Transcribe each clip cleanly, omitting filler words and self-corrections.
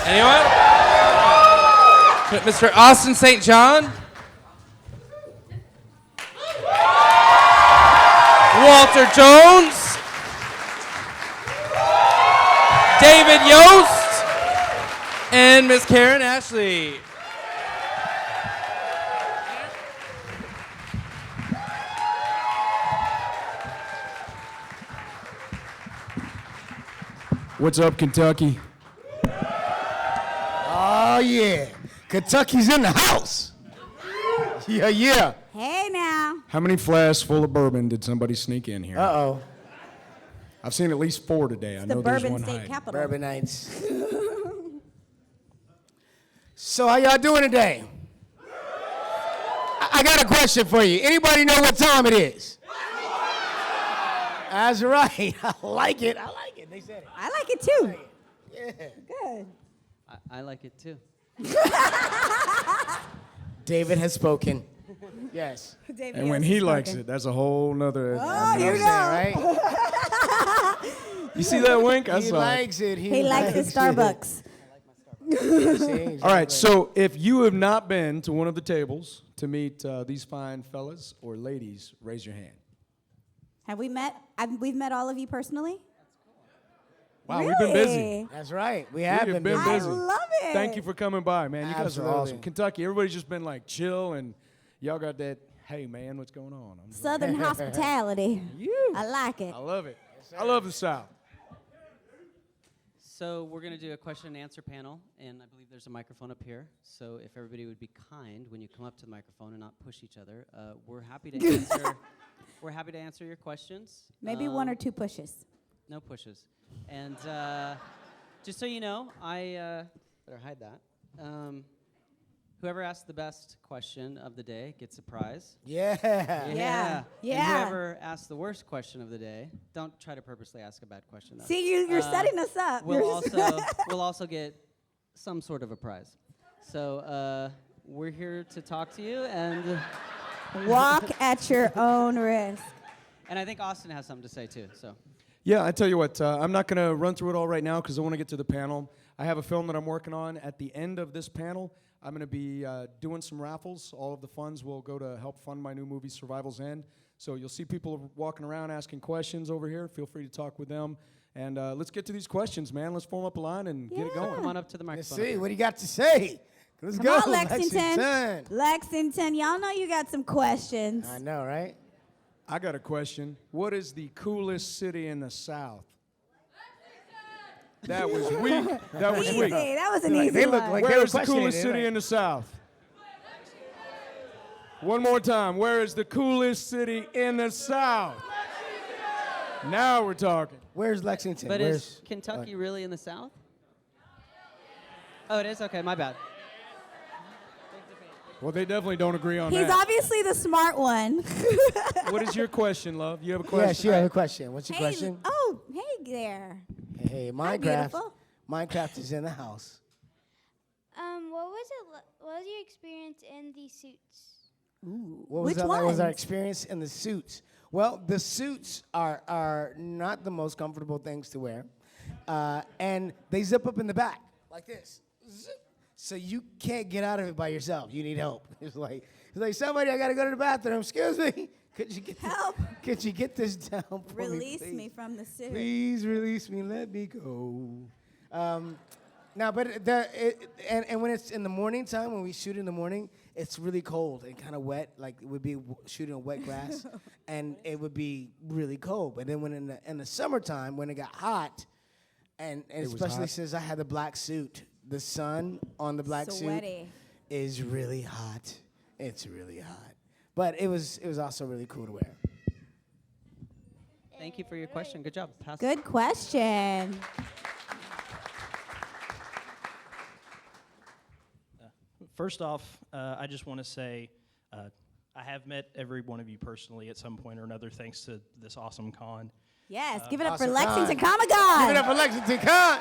Anyone? Mr. Austin St. John. Walter Jones. David Yost. And Miss Karen Ashley. What's up, Kentucky? Oh, yeah. Kentucky's in the house. Yeah. Hey, now. How many flasks full of bourbon did somebody sneak in here? Uh-oh. I've seen at least 4 today. I know there's Bourbon one State hiding. Capital. Bourbonites. So how y'all doing today? I got a question for you. Anybody know what time it is? That's right. I like it. They said it. I like it too. Yeah. Good. I like it too. David has spoken. Yes. David And when he likes it, that's a whole nother. Oh, you know. Right? You see that wink? I He saw it. likes it. He likes the Starbucks. It. All right, so if you have not been to one of the tables to meet these fine fellas or ladies, raise your hand. Have we met? We've met all of you personally? Wow, Really? we've been busy. That's right. We have been busy. I love it. Thank you for coming by, man. You guys are Absolutely. awesome. Kentucky, everybody's just been like chill, and y'all got that, hey, man, what's going on? I'm Southern hospitality. I like it. I love it. I love the South. So we're going to do a question and answer panel, and I believe there's a microphone up here. So if everybody would be kind when you come up to the microphone and not push each other, we're happy to answer. We're happy to answer your questions. Maybe 1 or 2 pushes. No pushes. And just so you know, I better hide that. Whoever asks the best question of the day gets a prize. Yeah. Yeah. And whoever asks the worst question of the day, don't try to purposely ask a bad question. Though. See, you're setting us up. We'll also get some sort of a prize. So we're here to talk to you, and Walk at your own risk. and I think Austin has something to say too. So. Yeah, I tell you what, I'm not going to run through it all right now because I want to get to the panel. I have a film that I'm working on. At the end of this panel, I'm going to be doing some raffles. All of the funds will go to help fund my new movie, Survival's End. So you'll see people walking around asking questions over here. Feel free to talk with them. And let's get to these questions, man. Let's form up a line and get it going. Come on up to the Let's microphone. see. What do you got to say? Let's Come go. on, Lexington. Lexington, y'all know you got some questions. I know, right? I got a question. What is the coolest city in the South? That was weak. That was Easy. weak. That was an Like, easy they look one. like- Where is the questioning coolest it, city right? in the South? One more time. Where is the coolest city in the South? Now we're talking. Where's Lexington? But Where's is Kentucky really in the South? Oh, it is? Okay, my bad. Well, they definitely don't agree on He's that. obviously the smart one. What is your question, love? You have a Yeah, question? sure. I have a question. What's your Hey, question? oh, hey there. Hey, Minecraft. beautiful. Minecraft is in the house. What was your experience in the suits? What was Which that? What was our ones? experience in the suits? Well, the suits are not the most comfortable things to wear, and they zip up in the back like this. Zip. So you can't get out of it by yourself. You need help. It's like somebody. I gotta go to the bathroom. Excuse me. Could you get Help. Could you get this down for Release me, me please? from the suit. Please release me. Let me go. Now, but and when it's in the morning time, when we shoot in the morning, it's really cold and kind of wet. Like it would be shooting on wet grass, and it would be really cold. But then when in the summertime, when it got hot, and was especially hot? since I had the black suit, the sun on the black Sweaty. suit is really hot. It's really hot. But it was also really cool to wear. Thank you for your question. Good job. Pass. Good question. First off, I just want to say I have met every one of you personally at some point or another thanks to this awesome con. Yes, give it up for Awesome Lexington con. Comic Con. Give it up for Lexington Con.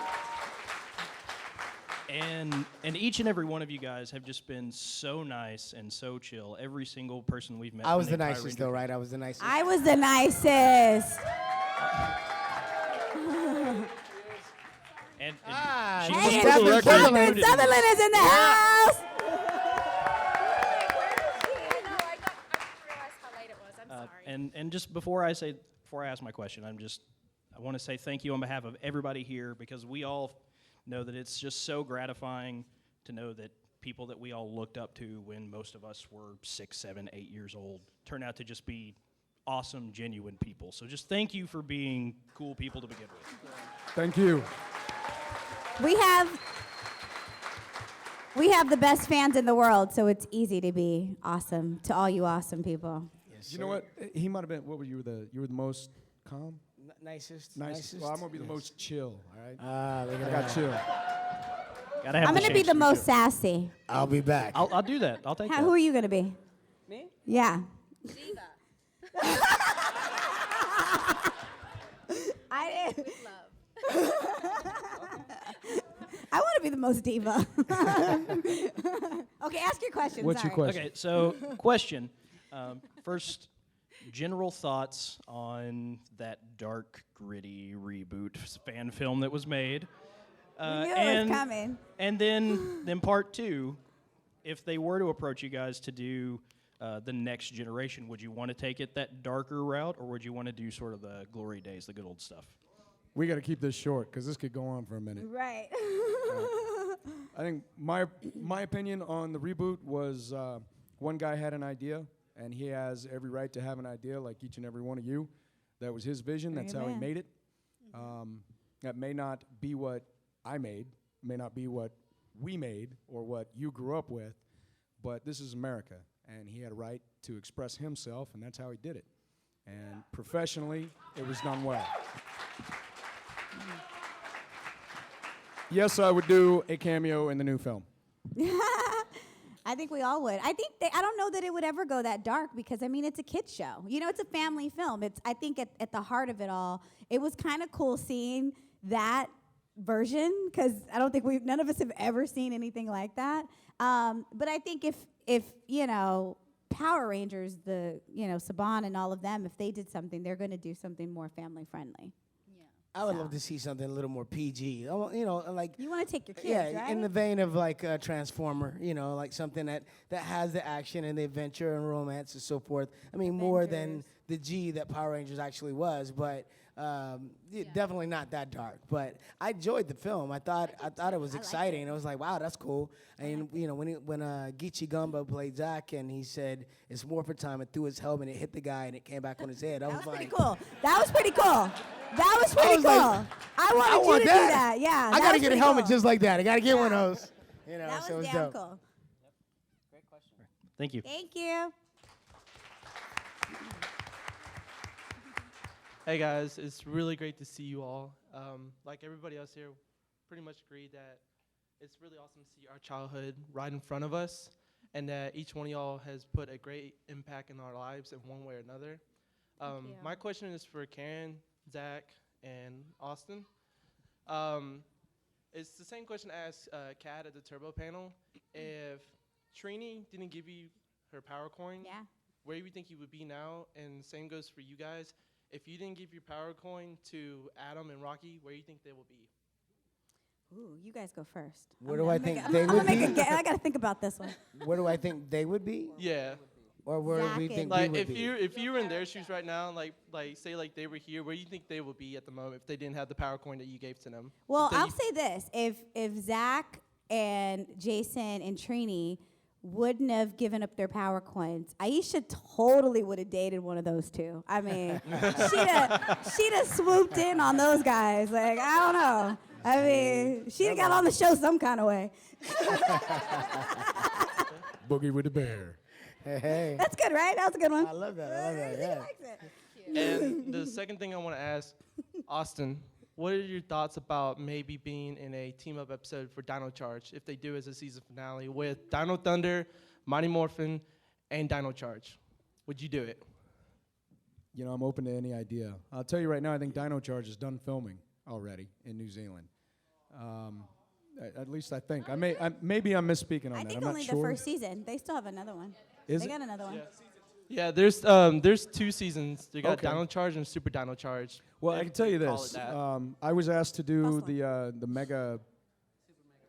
And each and every one of you guys have just been so nice and so chill. Every single person we've met. I from was the entire nicest Ranger though, right? I was the nicest. I was the nicest. And She Hey, was it's for the Catherine record Sutherland. included in Sutherland is in the house. And just before I ask my question, I want to say thank you on behalf of everybody here, because we all know that it's just so gratifying to know that people that we all looked up to when most of us were 6, 7, 8 years old turn out to just be awesome, genuine people. So just thank you for being cool people to begin with. Thank you. We have the best fans in the world, so it's easy to be awesome to all you awesome people. You know what? He might have been. What were you? You were the most calm. Nicest. Well, I'm gonna be the most chill. All right. Look I at got that. chill. Gotta have I'm the gonna be chance the to most chill. sassy. I'll be back. I'll do that. I'll take that. Who are you gonna be? Me? Yeah. Diva. I did. With love. I want to be the most diva. Okay, ask your question. What's your sorry. question? Okay, so question. First, general thoughts on that dark, gritty reboot fan film that was made. You knew it was coming. And then part two, if they were to approach you guys to do the next generation, would you want to take it that darker route, or would you want to do sort of the glory days, the good old stuff? We got to keep this short because this could go on for a minute. Right. I think my opinion on the reboot was one guy had an idea, and he has every right to have an idea, like each and every one of you. That was his vision. That's how he Amen. made it. That may not be what I made, may not be what we made or what you grew up with, but this is America, and he had a right to express himself, and that's how he did it. And professionally, it was done well. Yes, I would do a cameo in the new film. I think we all would. I don't know that it would ever go that dark because, I mean, it's a kid's show. You know, it's a family film. I think at the heart of it all, it was kind of cool seeing that version because I don't think none of us have ever seen anything like that. But I think if you know, Power Rangers, Saban and all of them, if they did something, they're going to do something more family friendly. I would love to see something a little more PG. You know, like You want to take your kids, yeah, right? in the vein of like a Transformer. You know, like something that has the action and the adventure and romance and so forth. I mean, more than the G that Power Rangers actually was, but definitely not that dark. But I enjoyed the film. I thought it was exciting. I was like, wow, that's cool. And you know, when Geechee Gumbo played Zack and he said it's Morphin time and threw his helmet and it hit the guy and it came back on his head. I was like, pretty cool. That was pretty cool. That was pretty I was cool. like, I wanted you want to that. do that. Yeah. I that gotta was get a pretty helmet cool. just like that. I gotta get one of those. You know, That so it was was damn dope. cool. Great question. Thank you. Thank you. Hey guys, it's really great to see you all. Like everybody else here, pretty much agree that it's really awesome to see our childhood right in front of us, and that each one of y'all has put a great impact in our lives in one way or another. My question is for Karen, Zach, and Austin. It's the same question I asked Kat at the Turbo panel. If Trini didn't give you her power coin, Yeah. where do you think you would be now? And same goes for you guys. If you didn't give your power coin to Adam and Rocky, where do you think they will be? Ooh, you guys go first. Where I'm do I gonna think make a- they I'm gonna would make a be? ga- I gotta think about this one. Where do I think they would be? Yeah. Or where Zach we and- think Like we would be? if you were in their shoes right now, like say like they were here, where do you think they would be at the moment if they didn't have the power coin that you gave to them? Well, If they- I'll say this: if Zach and Jason and Trini wouldn't have given up their power coins, Aisha totally would have dated one of those two. I mean, she'd have swooped in on those guys. Like, I don't know. I mean, she'd have got on the show some kind of way. Boogie with the bear. Hey, That's good, right? That was a good one. I love that. I love that. He Yeah. likes it. And the second thing I want to ask, Austin, what are your thoughts about maybe being in a team-up episode for Dino Charge, if they do as a season finale, with Dino Thunder, Mighty Morphin, and Dino Charge? Would you do it? You know, I'm open to any idea. I'll tell you right now, I think Dino Charge is done filming already in New Zealand. At least I think. Maybe I'm misspeaking on I that. think I'm only not the sure. first season. They still have another one. Is They it? got another one. Yeah, there's 2 seasons. They got Okay. Dino Charge and Super Dino Charge. Well, I if can tell you call it this. that. I was asked to do First one. the mega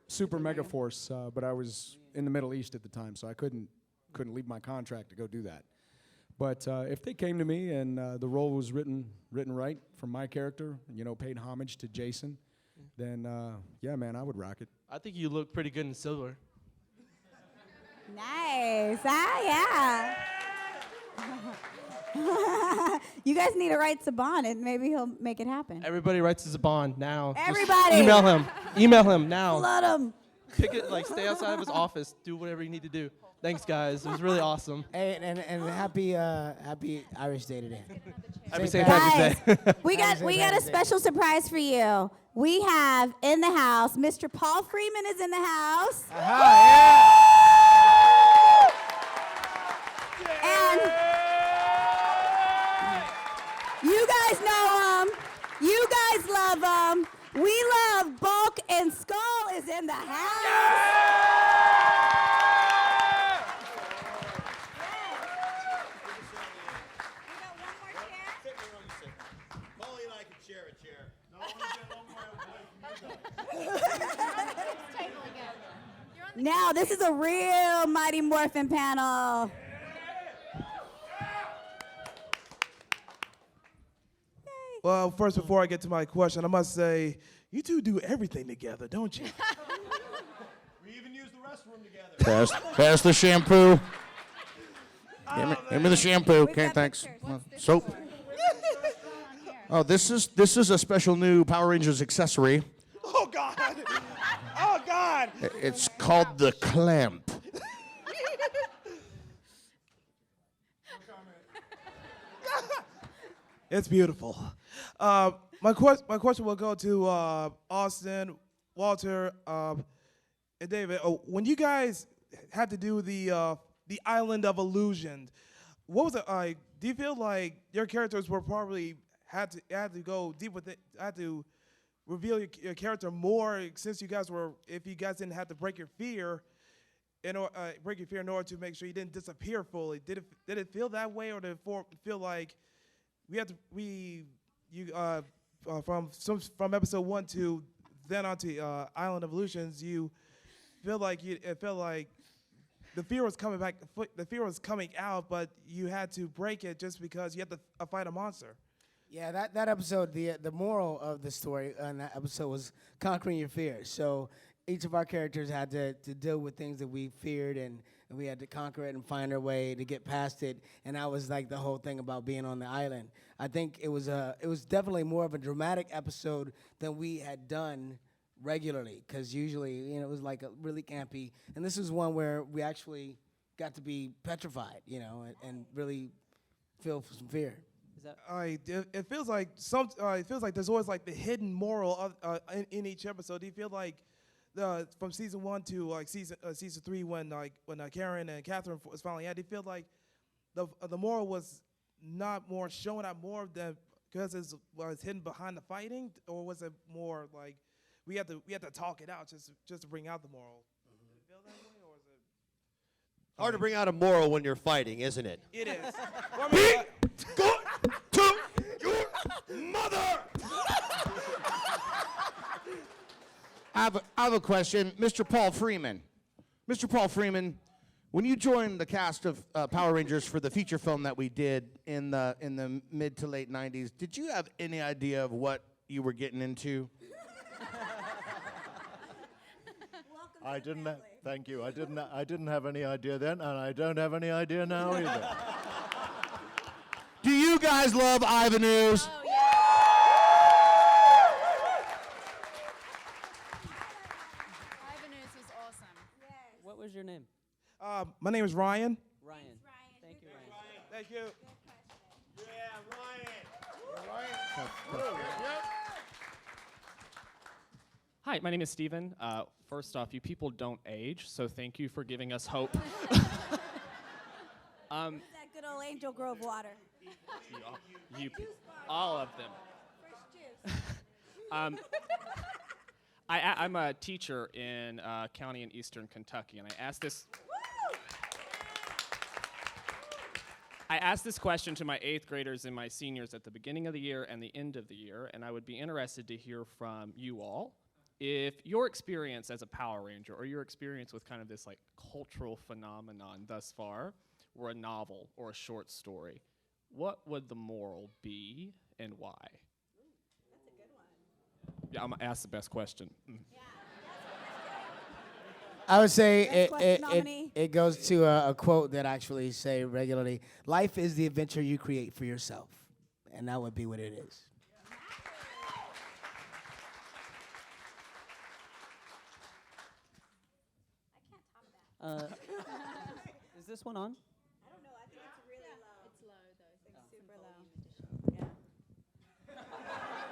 Super Mega Force, but I was in the Middle East at the time, so I couldn't leave my contract to go do that. But if they came to me and the role was written right from my character, paid homage to Jason, then yeah, man, I would rock it. I think you look pretty good in silver. Nice. Yeah. You guys need to write Saban, and maybe he'll make it happen. Everybody writes us a bond now. Just Everybody. email him. Email him now. Flood him. Pick it, stay outside of his office. Do whatever you need to do. Thanks, guys. It was really awesome. Hey, and happy Irish Day today. Happy St. St. Patrick's Day. Guys, we got a special surprise for you. We have in the house, Mr. Paul Freeman is in the house. And you guys know him. You guys love him. We love Bulk, and Skull is in the house. Now, this is a real Mighty Morphin panel. Well, first, before I get to my question, I must say, you two do everything together, don't you? We even use the restroom together. Pass the shampoo. Give me the shampoo. Okay, thanks. Soap. Oh, this is a special new Power Rangers accessory. Oh, God. Oh, God. It's called the clamp. It's beautiful. My question will go to Austin, Walter, and David. When you guys had to do the Island of Illusion, what was it like? Do you feel like your characters were probably had to go deep with it, had to reveal your character more, since you guys were, if you guys didn't have to break your fear in order to make sure you didn't disappear fully? Did it feel that way, or did it feel like from episode 1 to then onto Island of Illusions, you feel like it felt like the fear was coming back, the fear was coming out, but you had to break it just because you had to fight a monster. Yeah, that episode, the moral of the story on that episode was conquering your fears. So each of our characters had to deal with things that we feared, and we had to conquer it and find our way to get past it. And that was like the whole thing about being on the island. I think it was definitely more of a dramatic episode than we had done regularly, because usually it was like a really campy. And this was one where we actually got to be petrified, and really feel some fear. It feels like there's always like the hidden moral of, in each episode. Do you feel like from season 1 to like season 3, when Karen and Catherine was finally out, do you feel like the moral was not more showing out more of them because it was hidden behind the fighting, or was it more like we had to talk it out just to bring out the moral? Did it feel that way, or is it hard to bring out a moral when you're fighting, isn't it? It is. Well, I mean, Go to your mother! I have a question. Mr. Paul Freeman. Mr. Paul Freeman, when you joined the cast of Power Rangers for the feature film that we did in the mid to late 90s, did you have any idea of what you were getting into? I didn't. Thank you. I didn't have any idea then, and I don't have any idea now either. Do you guys love Ivanhoes? Oh, yeah. Ivanhoes was awesome. What was your name? my name is Ryan. Ryan. Thank you, Ryan. Thank you. Hi, my name is Steven. First off, you people don't age, so thank you for giving us hope. That good old Angel Grove water. All of them. I'm a teacher in a county in eastern Kentucky, and I asked this question to my 8th graders and my seniors at the beginning of the year and the end of the year, and I would be interested to hear from you all. if your experience as a Power Ranger or your experience with kind of this like cultural phenomenon thus far were a novel or a short story, what would the moral be and why? That's a good one. Yeah, I'm gonna ask the best question. I would say Best question it goes to a quote that I actually say regularly. Life is the adventure you create for yourself. And that would be what it is. Is this one on? I don't know. I think it's really low. It's low, though. It's super low. Yeah.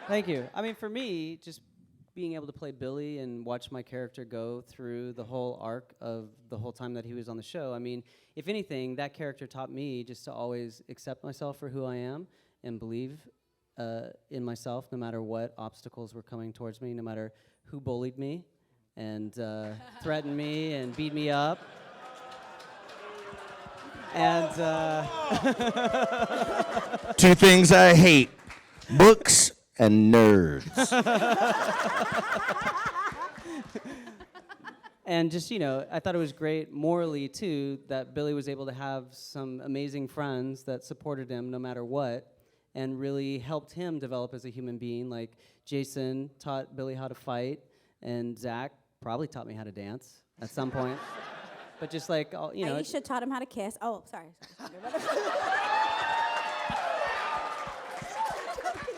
Thank you. I mean, for me, just being able to play Billy and watch my character go through the whole arc of the whole time that he was on the show. I mean, if anything, that character taught me just to always accept myself for who I am and believe in myself no matter what obstacles were coming towards me, no matter who bullied me and threatened me and beat me up. And Two things I hate: books and nerds. And just, you know, I thought it was great morally, too, that Billy was able to have some amazing friends that supported him no matter what and really helped him develop as a human being. Like Jason taught Billy how to fight, and Zach probably taught me how to dance at some point. But just like, you know. You should have taught him how to kiss. Oh, sorry.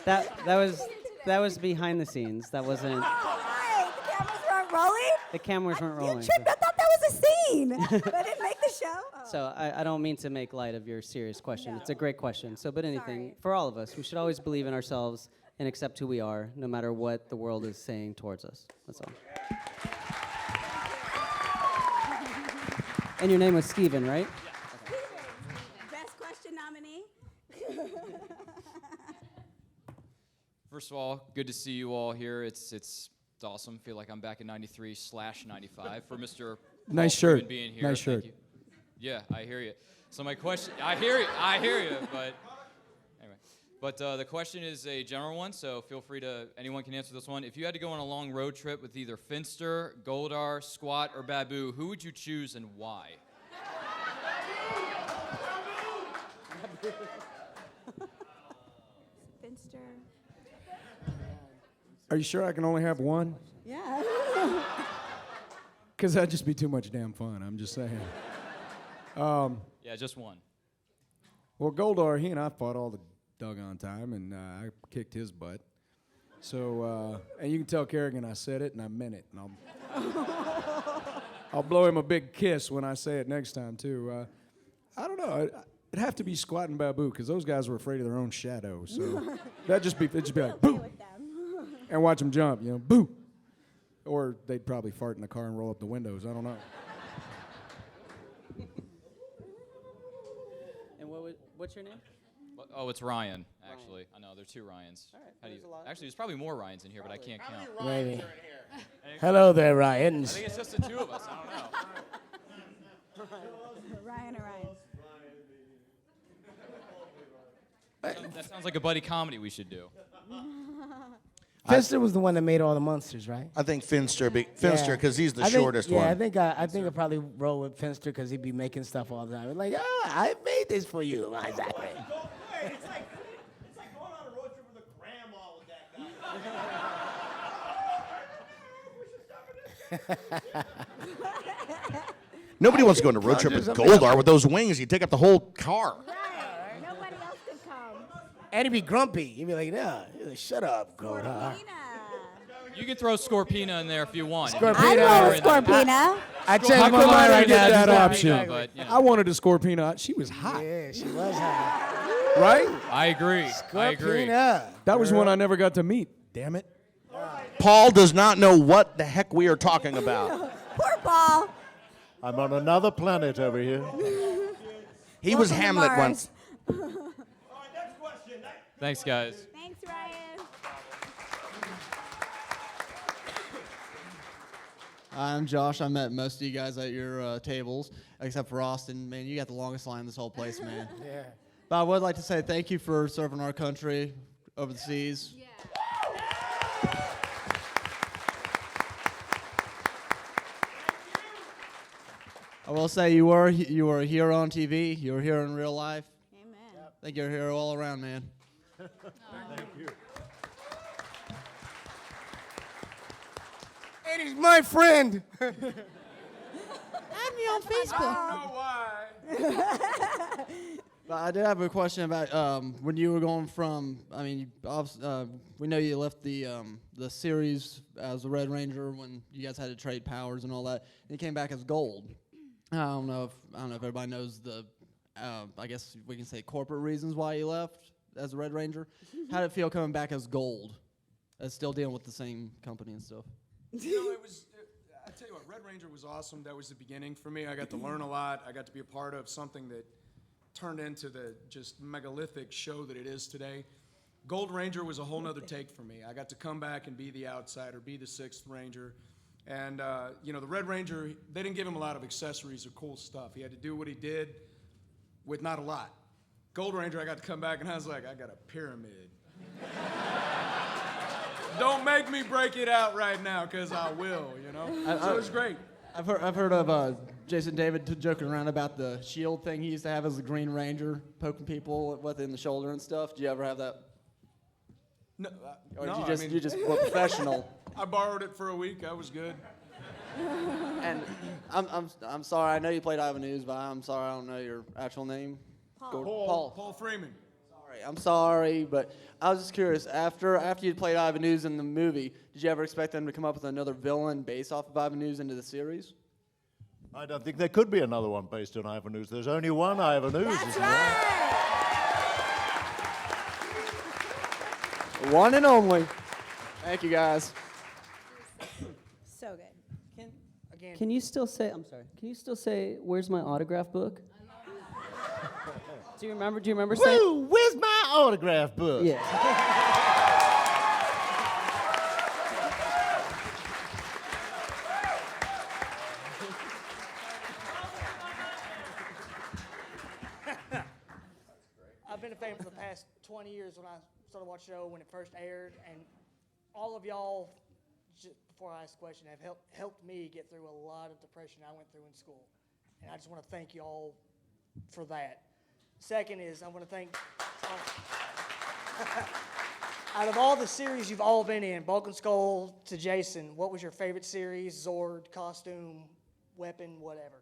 That was behind the scenes. That wasn't. Right. The cameras weren't rolling? The cameras weren't rolling. You tripped. I thought that was a scene. But I didn't make the show. Oh. So I don't mean to make light of your serious question. No. It's a great question. So, but anything, Sorry. for all of us, we should always believe in ourselves and accept who we are, no matter what the world is saying towards us. That's all. And your name was Steven, right? Best question nominee. First of all, good to see you all here. It's awesome. Feel like I'm back in '93/95 for Mr. Nice Paul Freeman shirt. being here. Nice Thank shirt. you. Yeah, I hear you. So my question, I hear you, but anyway. But the question is a general one, so feel free to, anyone can answer this one. If you had to go on a long road trip with either Finster, Goldar, Squat, or Babu, who would you choose and why? Finster. Are you sure I can only have one? Yeah. Because that'd just be too much damn fun. I'm just saying. Yeah, just one. Well, Goldar, he and I fought all the doggone time, and I kicked his butt. So, and you can tell Kerrigan I said it, and I meant it. And I'll blow him a big kiss when I say it next time, too. I don't know. It'd have to be Squat and Babu, because those guys were afraid of their own shadow. So it'd just be like, boo! And watch them jump, you know, boo! Or they'd probably fart in the car and roll up the windows. I don't know. And what's your name? Oh, it's Ryan, actually. I know, there are two Ryans. All right, How do you, there's a lot. actually, there's probably more Ryans in here, but I can't count. Maybe. Hello there, I Ryans. think it's just the two of us. I don't know. Ryan or Ryan. That sounds like a buddy comedy we should do. Finster was the one that made all the monsters, right? I think Finster, because he's the I think- shortest yeah, one. I think I'd probably roll with Finster because he'd be making stuff all the time. Like, I made this for you. Exactly. Hey, it's like going on a road trip with a grandma with that guy. Nobody wants to go on a road trip with Goldar with those wings. You take up the whole car. Nobody else could come. And he'd be grumpy. He'd be like, no, shut up, Goldar. You can throw Scorpina in there if you want. Scorpina. I'd roll with Scorpina. I How changed my come I mind didn't right get now. that option? But, you know. I wanted a Scorpina. She was hot, Yeah, she was hot. right? I agree. I agree. Scorpina. That was one I never got to meet. Damn it. Paul does not know what the heck we are talking about. Poor Paul. I'm on another planet over here. He was Welcome to Hamlet Mars. once. All right, next question. Thanks, guys. Thanks, Ryan. I'm Josh. I met most of you guys at your tables, except for Austin. Man, you got the longest line in this whole place, man. Yeah. But I would like to say thank you for serving our country over the seas. I will say you were a hero on TV. You were a hero in real life. Amen. I think you're a hero all around, man. Thank you. And he's my friend. Add me on Facebook. But I did have a question about when you were going from. I mean, we know you left the series as a Red Ranger when you guys had to trade powers and all that, and you came back as Gold. I don't know if everybody knows the. I guess we can say corporate reasons why you left as a Red Ranger. How did it feel coming back as Gold, as still dealing with the same company and stuff? You know, it was. I tell you what, Red Ranger was awesome. That was the beginning for me. I got to learn a lot. I got to be a part of something that turned into the just megalithic show that it is today. Gold Ranger was a whole nother take for me. I got to come back and be the outsider, be the 6th Ranger. And, you know, the Red Ranger, they didn't give him a lot of accessories or cool stuff. He had to do what he did with not a lot. Gold Ranger, I got to come back and I was like, I got a pyramid. Don't make me break it out right now, because I will, you know? So it was great. I've heard of Jason David joking around about the shield thing he used to have as a Green Ranger, poking people within the shoulder and stuff. Did you ever have that? No, Or no, did you just were professional? I borrowed it for a week. I was good. And I'm sorry. I know you played Ivan News, but I'm sorry I don't know your actual name. Paul Freeman. Sorry, I'm sorry, but I was just curious. After you played Ivan News in the movie, did you ever expect them to come up with another villain based off of Ivan News into the series? I don't think there could be another one based on Ivan News. There's only one Ivan News. That's right. One and only. Thank you, guys. So good. Can you still say, I'm sorry, can you still say, where's my autograph book? Do you remember saying? Woo, where's my autograph book? Yeah. I've been a fan for the past 20 years when I started watching the show when it first aired, and all of y'all, just before I ask the question, have helped me get through a lot of depression I went through in school. And I just want to thank you all for that. Second is I want to thank, out of all the series you've all been in, Bulk and Skull to Jason, what was your favorite series, Zord, costume, weapon, whatever?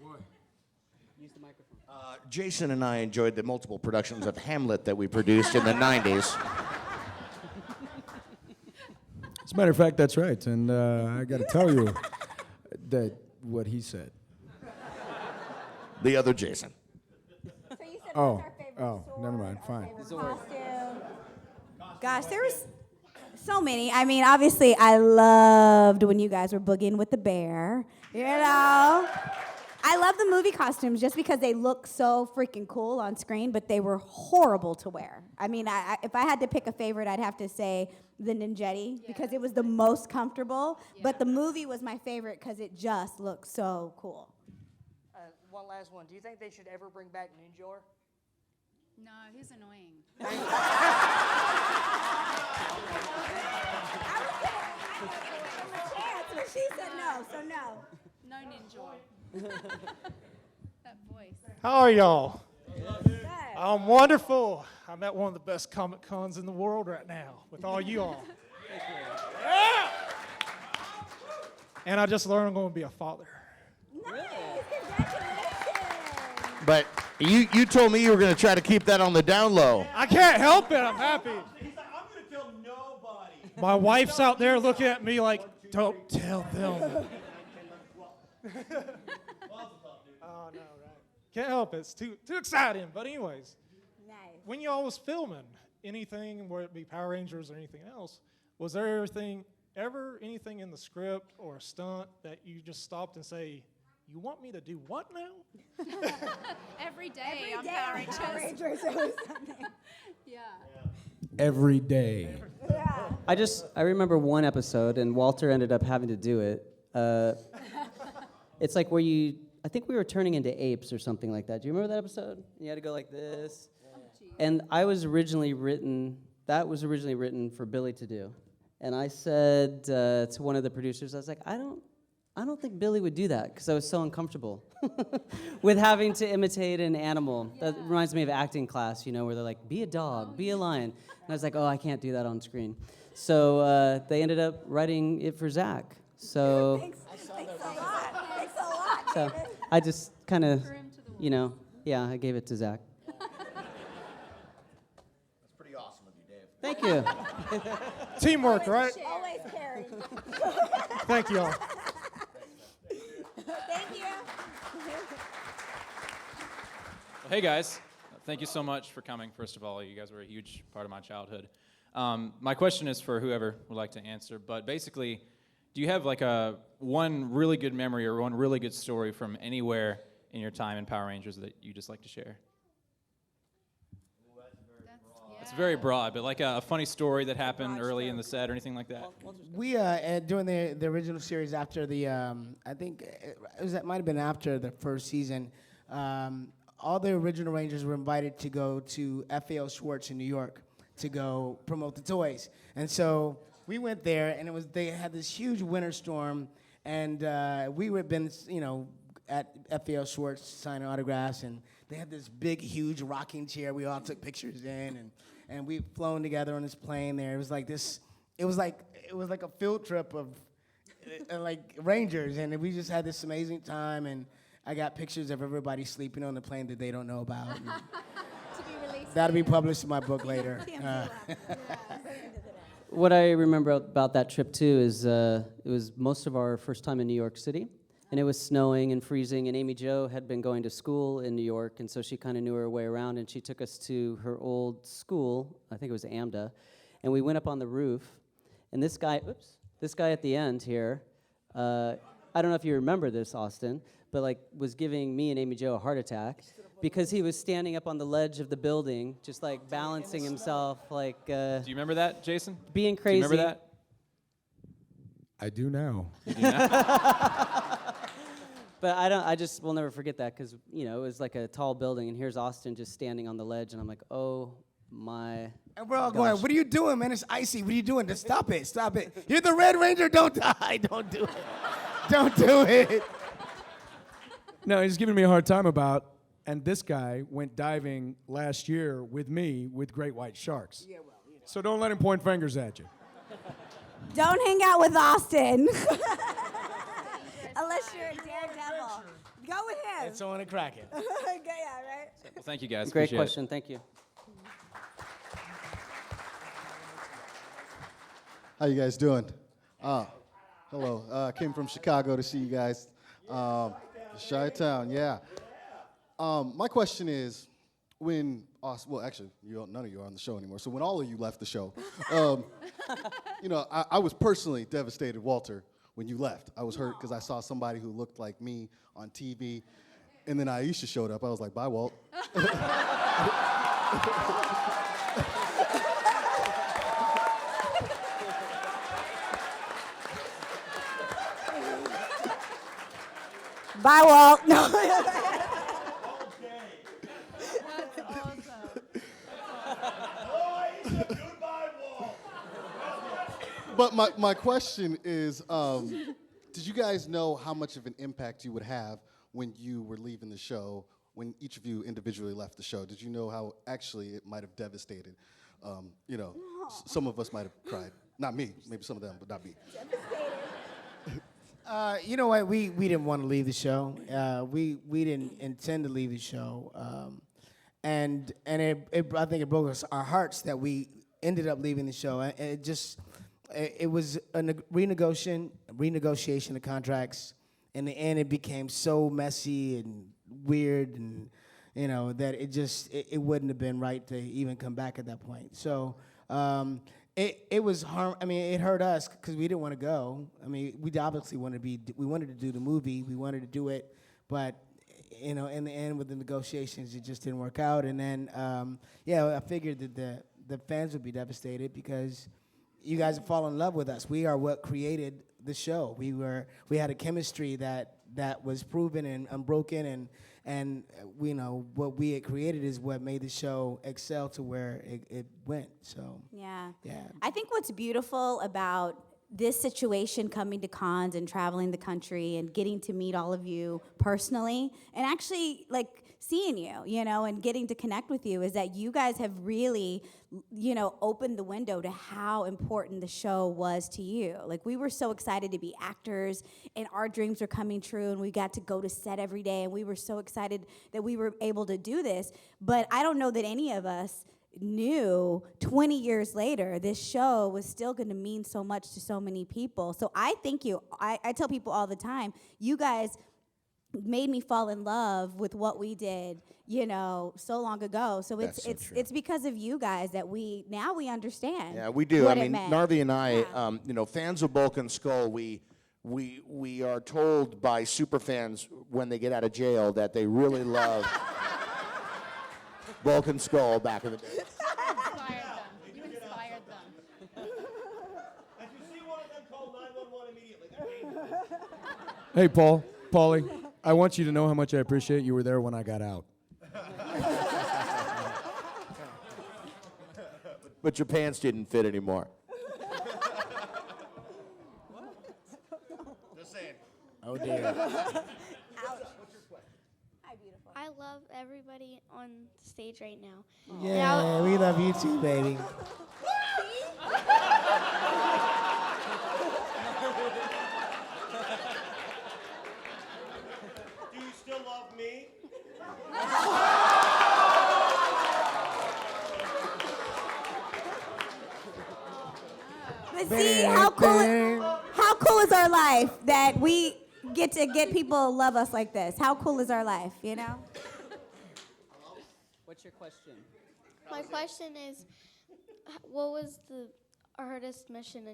Boy. Use the microphone. Jason and I enjoyed the multiple productions of Hamlet that we produced in the 90s. As a matter of fact, that's right. And I got to tell you that what he said. The other Jason. So you said Oh, what's our favorite sword, never mind. our Fine. favorite costume. Gosh, there was so many. I mean, obviously, I loved when you guys were boogieing with the bear. You know? I love the movie costumes just because they look so freaking cool on screen, but they were horrible to wear. I mean, if I had to pick a favorite, I'd have to say the Ninjetti because it was the most comfortable. Yeah. But the movie was my favorite because it just looked so cool. One last one. Do you think they should ever bring back Ninjor? No, he's annoying. I was gonna give him a chance, but she said no, so no. No Ninja. That voice. How are y'all? Good. I'm wonderful. I'm at one of the best Comic Cons in the world right now with all you all. Yeah! And I just learned I'm going to be a father. Nice. Congratulations. But you told me you were going to try to keep that on the down low. I can't help it. I'm happy. He's like, I'm going to tell nobody. My wife's out there looking at me like, don't tell them. Oh, no, right. Can't help it. It's too exciting. But anyways, nice. When y'all was filming anything, whether it be Power Rangers or anything else, was there ever anything in the script or a stunt that you just stopped and say, you want me to do what now? Every day on Every day Power on Rangers. Power Rangers, there was something. Yeah. Every day. Yeah. I remember one episode, and Walter ended up having to do it. It's like where I think we were turning into apes or something like that. Do you remember that episode? You had to go like this. And that was originally written for Billy to do. And I said to one of the producers, I was like, I I don't think Billy would do that because I was so uncomfortable with having to imitate an animal. That reminds me of acting class, where they're like, be a dog, be a lion. And I was like, oh, I can't do that on screen. So they ended up writing it for Zach. So, Thanks a lot. Thanks a lot, so David. I just kind of, I gave it to Zach. That's pretty awesome of you, Dave. Thank you. Teamwork, right? Always caring. Thank you all. Thank you. Well, hey guys, thank you so much for coming. First of all, you guys were a huge part of my childhood. My question is for whoever would like to answer, but basically, do you have like one really good memory or one really good story from anywhere in your time in Power Rangers that you just like to share? It's very broad, but like a funny story that happened early in the set or anything like that. We during the original series after the I think it might have been after the first season. All the original Rangers were invited to go to FAO Schwartz in New York to go promote the toys, and so we went there, and they had this huge winter storm, and we had been at FAO Schwartz signing autographs, and they had this big, huge rocking chair we all took pictures in, and we've flown together on this plane there. It was like this. It was like a field trip of like Rangers, and we just had this amazing time. And I got pictures of everybody sleeping on the plane that they don't know about. To be released. That'll be published in my book later. What I remember about that trip too is it was most of our first time in New York City, and it was snowing and freezing, and Amy Jo had been going to school in New York, and so she kind of knew her way around, and she took us to her old school, I think it was AMDA, and we went up on the roof, and this guy at the end here, I don't know if you remember this, Austin, but like was giving me and Amy Jo a heart attack because he was standing up on the ledge of the building, just like balancing himself, like. Do you remember that, Jason? Being crazy. Do you remember that? I do now. You do now? But I just will never forget that because, it was like a tall building, and here's Austin just standing on the ledge, and I'm like, oh my. And we're all going, what are you doing, man? It's icy. What are you doing? Just stop it. Stop it. You're the Red Ranger. Don't die. Don't do it. Don't do it. No, he's giving me a hard time about, and this guy went diving last year with me with great white sharks. Yeah, well, So don't let him point fingers at you. Don't hang out with Austin. Unless you're a daredevil. Go with him. It's on a Kraken. Okay, yeah, right? Well, thank you guys. Great Appreciate question. It. Thank you. How you guys doing? Hello. Came from Chicago to see you guys. Chi-Town, yeah. My question is, when actually, none of you are on the show anymore. So when all of you left the show, I was personally devastated, Walter, when you left. I was hurt because I saw somebody who looked like me on TV, and then Aisha showed up. I was like, bye, Walt. Bye, Walt. No. But my question is, did you guys know how much of an impact you would have when you were leaving the show, when each of you individually left the show? Did you know how actually it might have devastated? Some of us might have cried. Not me, maybe some of them, but not me. You know what? We didn't want to leave the show. We didn't intend to leave the show, and I think it broke our hearts that we ended up leaving the show. It was a renegotiation of contracts. In the end, it became so messy and weird, and that it wouldn't have been right to even come back at that point. So. It was harm. I mean, it hurt us because we didn't want to go. I mean, we obviously wanted to do the movie. We wanted to do it, but in the end, with the negotiations, it just didn't work out. And then, I figured that the fans would be devastated because you guys have fallen in love with us. We are what created the show. We had a chemistry that was proven and unbroken, and what we had created is what made the show excel to where it went. So yeah. I think what's beautiful about this situation, coming to cons and traveling the country and getting to meet all of you personally and actually like seeing you, you know, and getting to connect with you, is that you guys have really, you know, opened the window to how important the show was to you. Like, we were so excited to be actors and our dreams were coming true and we got to go to set every day and we were so excited that we were able to do this. But I don't know that any of us knew 20 years later this show was still going to mean so much to so many people. So I thank you. I tell people all the time, you guys made me fall in love with what we did, you know, so long ago. So it's because of you guys that we understand. Yeah, we do. I what it mean, meant. Narvi and I, you know, fans of Bulk and Skull, we are told by super fans when they get out of jail that they really love Bulk and Skull back in the day. You inspired them. If you see one of them, call 911 immediately. They're dangerous. Hey, Paulie, I want you to know how much I appreciate you were there when I got out. But your pants didn't fit anymore. Just saying. Oh, dear. I love everybody on stage right now. Yeah, we love you too, baby. Do you still love me? But see how cool is our life that we get to get people to love us like this. How cool is our life, you know? What's your question? My question is, what was the hardest mission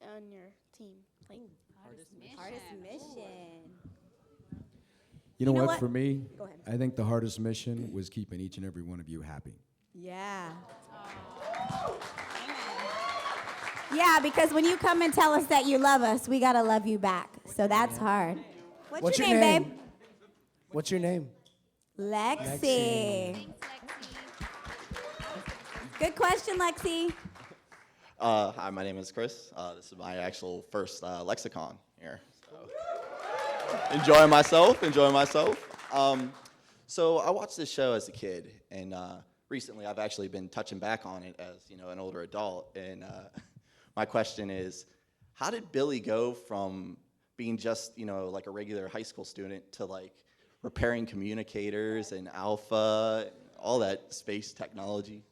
on your team? Like, Hardest mission. You know know what? what? For me, Go ahead. I think the hardest mission was keeping each and every one of you happy. Yeah. Yeah, because when you come and tell us that you love us, we gotta love you back. So that's hard. What's your name, babe? What's your name? Lexi. Good question, Lexi. Hi, my name is Chris. This is my actual first Lex-Con here. So. Enjoying myself. So I watched this show as a kid, and recently I've actually been touching back on it as, you know, an older adult. And my question is, how did Billy go from being just, you know, like a regular high school student to like repairing communicators and alpha, all that space technology?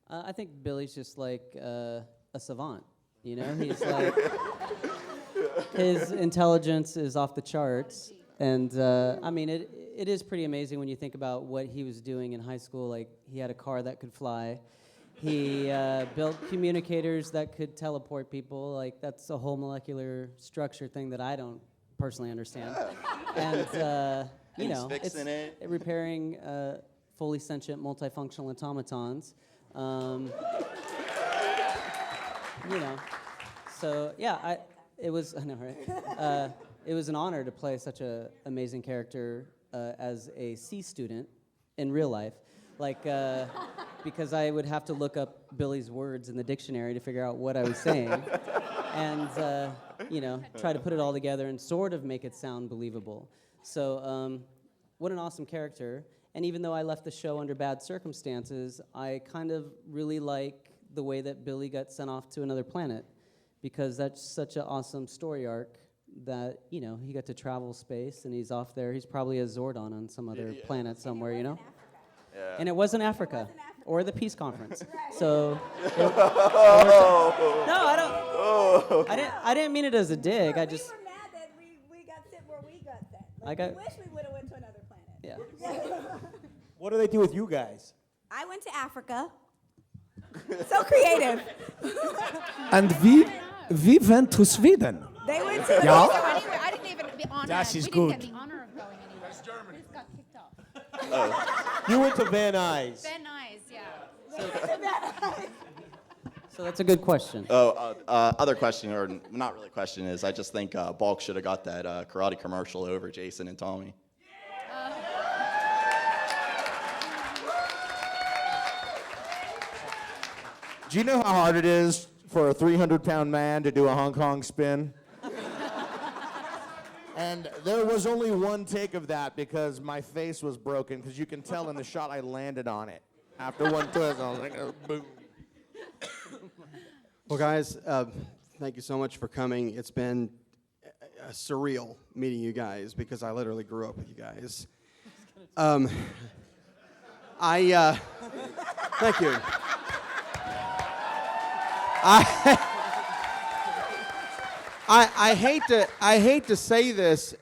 I think Billy's just like a savant. You know, he's like his intelligence is off the charts, and I mean it is pretty amazing when you think about what he was doing in high school. Like, he had a car that could fly. He built communicators that could teleport people. Like, that's a whole molecular structure thing that I don't personally understand. And you know, it's repairing fully sentient, multifunctional automatons. You know, so yeah, it was, I know, right? It was an honor to play such an amazing character as a C student in real life. Like, because I would have to look up Billy's words in the dictionary to figure out what I was saying, and you know, try to put it all together and sort of make it sound believable. So, what an awesome character! And even though I left the show under bad circumstances, I kind of really like the way that Billy got sent off to another planet, because that's such an awesome story arc. That, you know, he got to travel space and he's off there. He's probably a Zordon on some other planet somewhere, you know. Yeah. And it wasn't Africa or the peace conference. So I didn't mean it as a dig. I just We were mad that we got sent where we got sent. I Like, got- we wish we would have went to another planet. Yeah. What do they do with you guys? I went to Africa. So creative. And we went to Sweden. They went to Yeah. Anyway, I didn't even be honored. Das We ist didn't gut. get the honor of going anywhere. That's German. We just got kicked off. You went to Van Nuys. Van Nuys, yeah. So that's a good question. Other question, or not really question, is I just think Bulk should have got that karate commercial over Jason and Tommy. Do you know how hard it is for a 300-pound man to do a Hong Kong spin. And there was only one take of that because my face was broken, because you can tell in the shot I landed on it. After one twist, I was like, oh, boom. Well, guys, thank you so much for coming. It's been surreal meeting you guys because I literally grew up with you guys. Thank you. I hate to say this.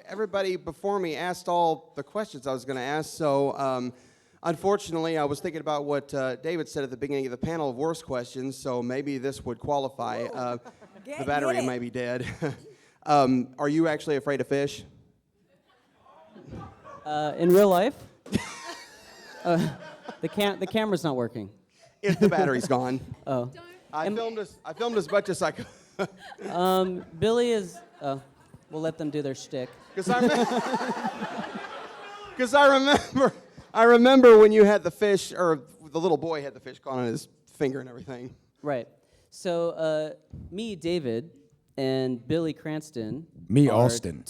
Everybody before me asked all the questions I was going to ask, so unfortunately, I was thinking about what David said at the beginning of the panel of worst questions, so maybe this would qualify. The battery may be dead. Are you actually afraid of fish? In real life, the camera's not working. If the battery's gone. Oh. I filmed as much as I could. Billy is. We'll let them do their shtick. Because I remember when you had the fish, or the little boy had the fish caught on his finger and everything. Right. So me, David, and Billy Cranston. Me, are Austin.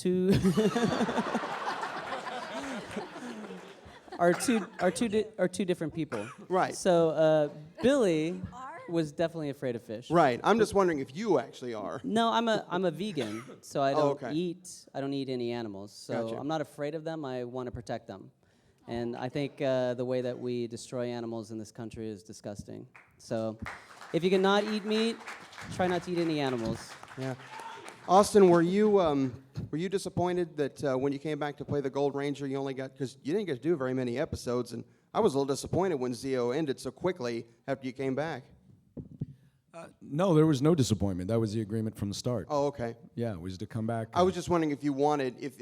Are two different people. Right. So Billy was definitely afraid of fish. Right. I'm just wondering if you actually are. No, I'm a vegan, so I don't okay. eat any animals. So Gotcha. I'm not afraid of them. I want to protect them. And I think the way that we destroy animals in this country is disgusting. So if you cannot eat meat, try not to eat any animals. Yeah. Austin, were you disappointed that when you came back to play the Gold Ranger, you only got, because you didn't get to do very many episodes, and I was a little disappointed when Zeo ended so quickly after you came back. No, there was no disappointment. That was the agreement from the start. Oh, okay. Yeah, it was to come back. I was just wondering if you wanted, if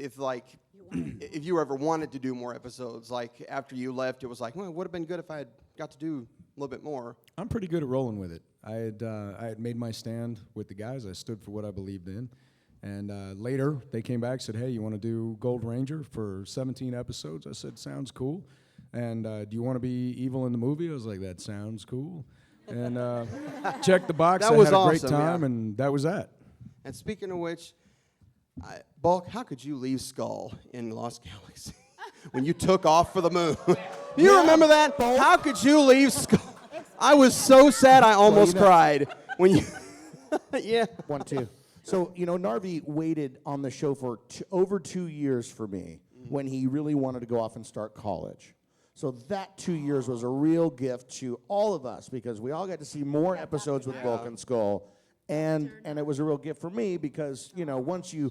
you ever wanted to do more episodes, like after you left, it was like, well, it would have been good if I had got to do a little bit more. I'm pretty good at rolling with it. I had made my stand with the guys. I stood for what I believed in. And later, they came back and said, hey, you want to do Gold Ranger for 17 episodes? I said, sounds cool. And do you want to be evil in the movie? I was like, that sounds cool. And checked the box. That I was had a awesome, great time, yeah. and that was that. And speaking of which, Bulk, how could you leave Skull in Lost Galaxy when you took off for the moon? Do you remember that? How could you leave Skull? I was so sad I almost cried when you. Yeah. 1, 2. So, Narvi waited on the show for over 2 years for me when he really wanted to go off and start college. So that 2 years was a real gift to all of us because we all got to see more episodes with Bulk and Skull, and it was a real gift for me because once you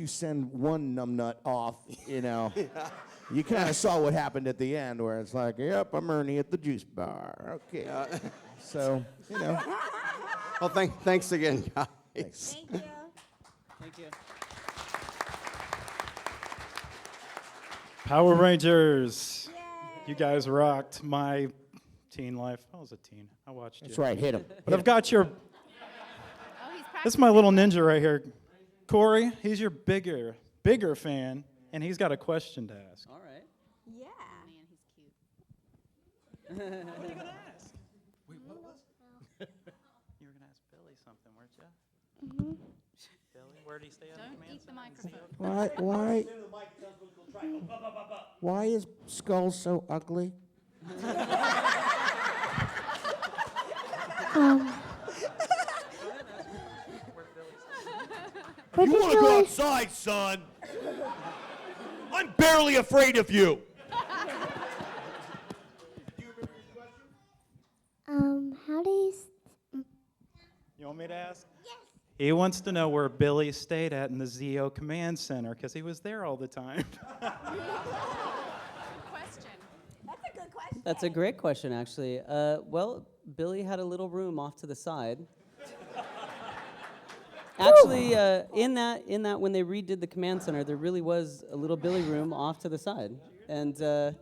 send one numbnut off, you kind of saw what happened at the end where it's like, yep, I'm Ernie at the juice bar. Okay, so Well, thanks again, guys. Thanks. Thank you. Thank you. Power Rangers. You guys rocked my teen life. I was a teen. I watched That's you. right, hit him. But I've got your... This is my little ninja right here. Corey, he's your bigger fan, and he's got a question to ask. All right. Yeah. What are you going to ask? Wait, what was it? You were going to ask Billy something, weren't you? Billy, where did he stay at the command center? Why is Skull so ugly? You want to go outside, son? I'm barely afraid of you. How do you... You want me to ask? Yes. He wants to know where Billy stayed at in the Zeo Command Center, because he was there all the time. That's a great question, actually. Well, Billy had a little room off to the side. Actually, in that when they redid the command center, there really was a little Billy room off to the side, and there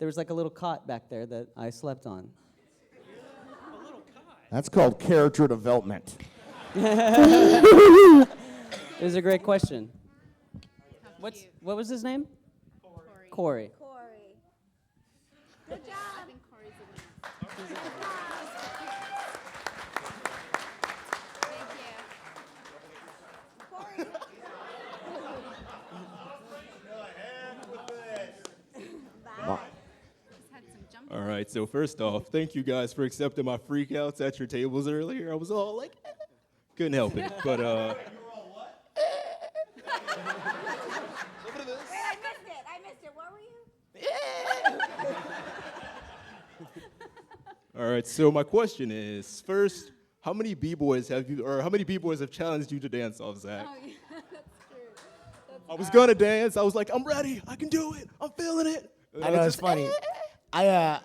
was like a little cot back there that I slept on. That's called character development. It was a great question. What was his name? Corey. Good job. right, so first off, thank you guys for accepting my freakouts at your tables earlier. I was all like, couldn't help it. But, Wait, I missed it. What were you? all right, so my question is, first, how many B-boys have challenged you to dance off, Zach? Oh, yeah, that's true. I was gonna dance. I was like, I'm ready. I can do it. I'm feeling it. And I was know it's just, funny. I've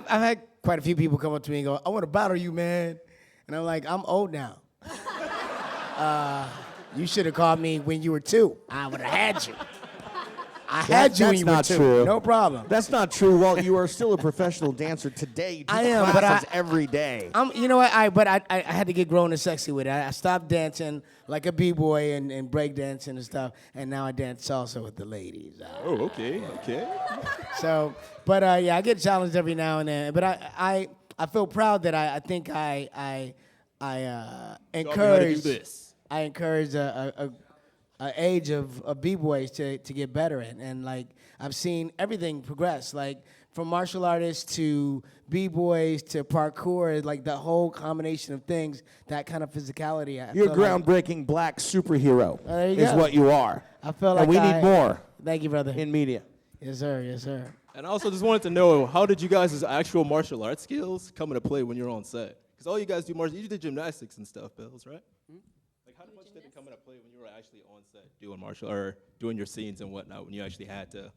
had quite a few people come up to me and go, I want to battle you, man. And I'm like, I'm old now. You should have called me when you were 2. I would have had you. I had you when you were 2. That's not true. No problem. That's not true. Walt, you are still a professional dancer today. You do I am, but classes every day. You know what? I had to get grown and sexy with it. I stopped dancing like a b-boy and break dancing and stuff, and now I dance salsa with the ladies. Oh, okay. So, but yeah, I get challenged every now and then. But I feel proud that I think I encourage this. I encourage a age of b-boys to get better at, and like I've seen everything progress, like from martial artists to b-boys to parkour, like the whole combination of things, that kind of physicality. You're a groundbreaking black superhero. There you is go. what you are. I feel and like we need more. Thank you, brother. In media. Yes, sir. Yes, sir. And I also just wanted to know, how did you guys' actual martial arts skills come into play when you're on set? Because all you guys do you did gymnastics and stuff, Bills, right? Like, how much did it come into play when you were actually on set doing your scenes and whatnot, when you actually had to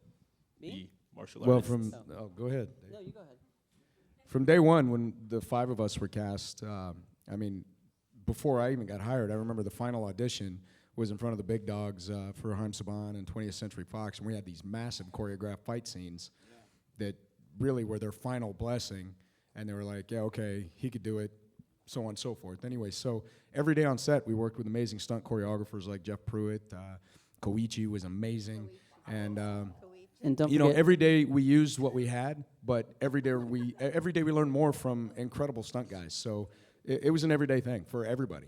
be martial artists? Well, go ahead. No, you go ahead. From day one, when the 5 of us were cast, before I even got hired, I remember the final audition was in front of the big dogs for Haim Saban and 20th Century Fox, and we had these massive choreographed fight scenes that really were their final blessing, and they were like, yeah, okay, he could do it, so on and so forth. Anyway, so every day on set, we worked with amazing stunt choreographers like Jeff Pruitt. Koichi was amazing, and don't you know, forget- every day we used what we had, but every day we learned more from incredible stunt guys. So it was an everyday thing for everybody.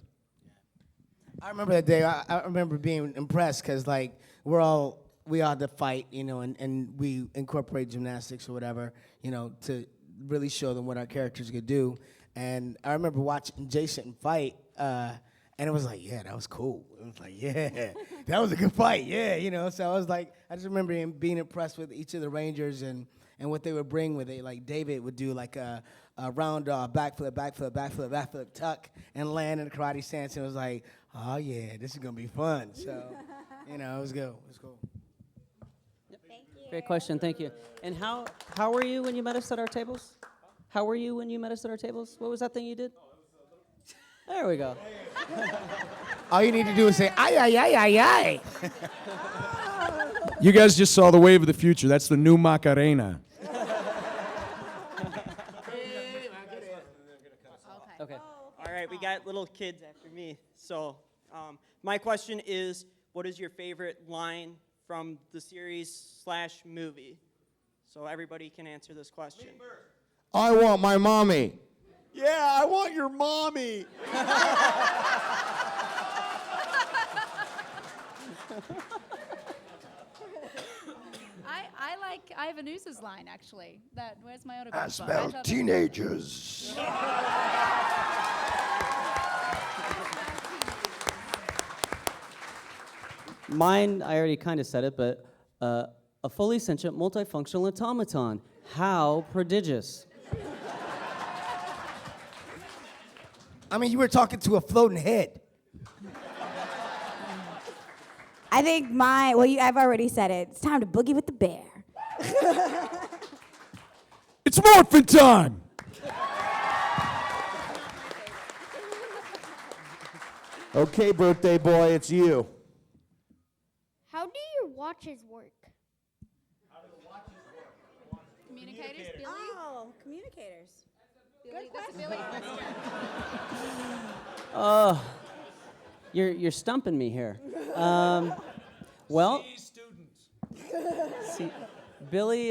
I remember that day. I remember being impressed because like we all had to fight, you know, and we incorporate gymnastics or whatever, you know, to really show them what our characters could do. And I remember watching Jason fight, and it was like, yeah, that was cool. It was like, yeah, that was a good fight, yeah, you know. So I was like, I just remember being impressed with each of the Rangers and what they would bring with it. Like David would do like a round backflip, tuck, and land in a karate stance. And it was like, oh yeah, this is gonna be fun. So, you know, it was good. It was cool. Great question, thank you. And how were you when you met us at our tables? How were you when you met us at our tables? What was that thing you did? There we go. All you need to do is say, ay, ay, ay, ay, ay. You guys just saw the wave of the future. That's the new Macarena. Okay. All right, we got little kids after me. So my question is, what is your favorite line from the series/movie? So everybody can answer this question. I want my mommy. Yeah, I want your mommy. I like Ivan Ooze's line, actually. Where's my autograph? I book? smell thought- teenagers. Mine, I already kind of said it, but a fully sentient multifunctional automaton. How prodigious. I mean, you were talking to a floating head. I think I've already said it. It's time to boogie with the bear. It's morphin' time! Okay, birthday boy, it's you. How do your watches work? Communicators, Billy? Oh, communicators. Billy, that's a Billy question. You're stumping me here. Well, see, Billy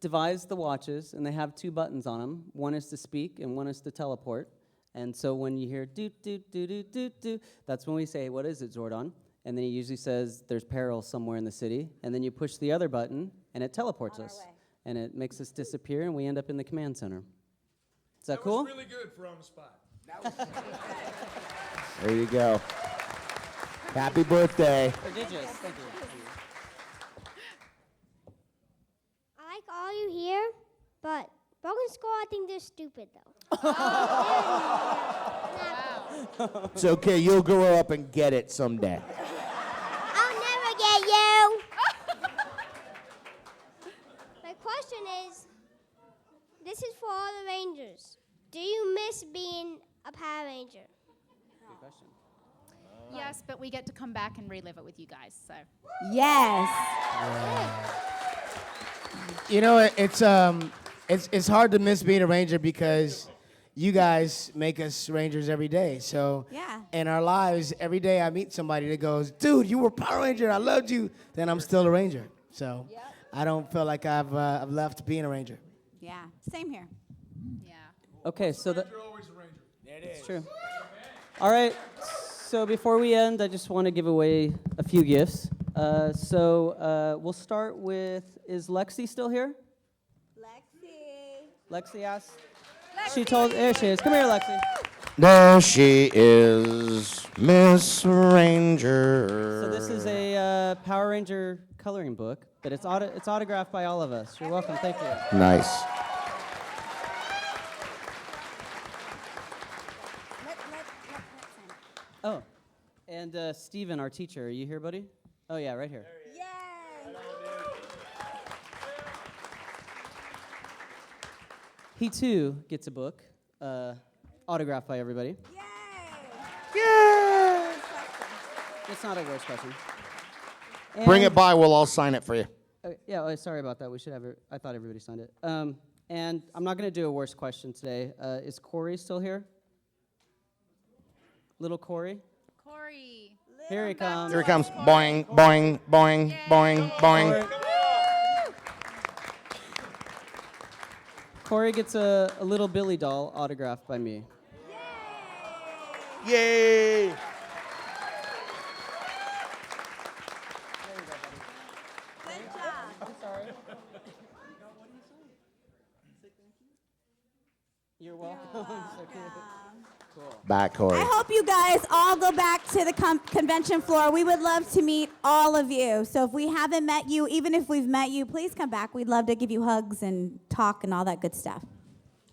devised the watches, and they have 2 buttons on them. One is to speak, and one is to teleport. And so when you hear doot, doot, doot, doot, doot, doot, that's when we say, what is it, Zordon? And then he usually says, there's peril somewhere in the city. And then you push the other button, and it teleports us. and it makes us disappear, and we end up in the command center. Is that cool? Really good for on the spot. There you go. Happy birthday. Prodigious. Thank you. I like all you here, but Broken Skull, I think they're stupid, though. It's okay. You'll grow up and get it someday. I'll never get you. My question is, this is for all the Rangers. Do you miss being a Power Ranger? Good question. Yes, but we get to come back and relive it with you guys. So. Yes. You know, it's hard to miss being a Ranger because you guys make us Rangers every day. So Yeah. in our lives, every day I meet somebody that goes, "Dude, you were Power Ranger. I loved you." Then I'm still a Ranger. So I don't feel like I've left being a Ranger. Yeah. Same here. Okay, so the. Always a Ranger. It's true. All right. So before we end, I just want to give away a few gifts. We'll start with, is Lexi still here? Lexi asked. She told, there she is. Come here, Lexi. There she is, Miss Ranger. So this is a Power Ranger coloring book, but it's autographed by all of us. You're welcome. Thank you. Nice. Oh, and Steven, our teacher, are you here, buddy? Oh, yeah, right here. He, too, gets a book, autographed by everybody. Yeah. It's not a worse question. Bring it by. We'll all sign it for you. Sorry about that. We should have it. I thought everybody signed it. And I'm not going to do a worse question today. Is Corey still here? Little Corey? Corey. Here he comes. Here he comes. Boing, boing, boing, boing, boing. Corey gets a little Billy doll autographed by me. Yay! Good job. I'm sorry. You're welcome. So cute. Cool. Back, Corey. I hope you guys all go back to the convention floor. We would love to meet all of you. So if we haven't met you, even if we've met you, please come back. We'd love to give you hugs and talk and all that good stuff.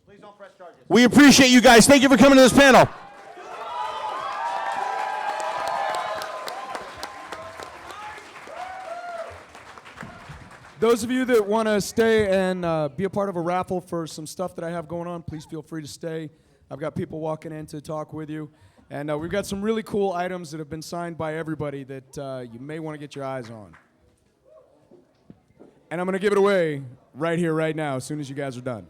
Please don't press charges. We appreciate you guys. Thank you for coming to this panel. Those of you that want to stay and be a part of a raffle for some stuff that I have going on, please feel free to stay. I've got people walking in to talk with you. And we've got some really cool items that have been signed by everybody that you may want to get your eyes on. And I'm going to give it away right here, right now, as soon as you guys are done.